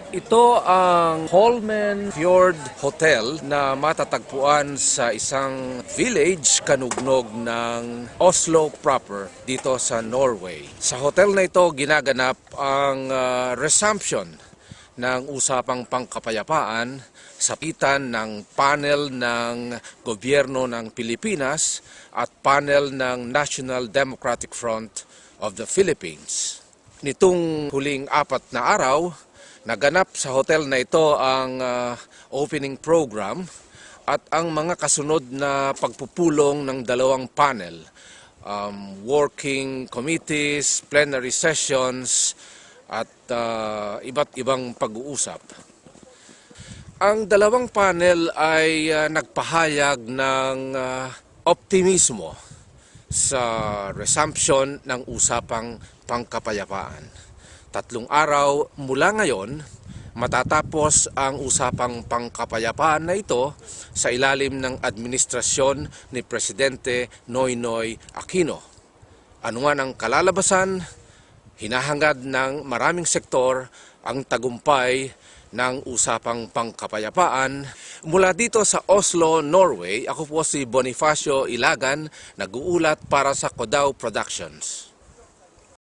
Ito ang Holmen Fjord Hotel na matatagpuan sa isang village kanugnog ng Oslo proper dito sa Norway. Sa hotel na ito ginaganap ang resumption ng usapang pangkapayapaan sa pagitan ng panel ng gobyerno ng Pilipinas at panel ng National Democratic Front of the Philippines. Nitong huling 4 na araw, naganap sa hotel na ito ang opening program at ang mga kasunod na pagpupulong ng dalawang panel, working committees, plenary sessions at iba't ibang pag-uusap. Ang dalawang panel ay nagpahayag ng optimismo sa resumption ng usapang pangkapayapaan. 3 araw mula ngayon, matatapos ang usapang pangkapayapaan na ito sa ilalim ng administrasyon ni Presidente Noynoy Aquino. Ano man ang kalalabasan, hinahangad ng maraming sektor ang tagumpay ng usapang pangkapayapaan. Mula dito sa Oslo, Norway, ako po si Bonifacio Ilagan, nag-uulat para sa Kodao Productions.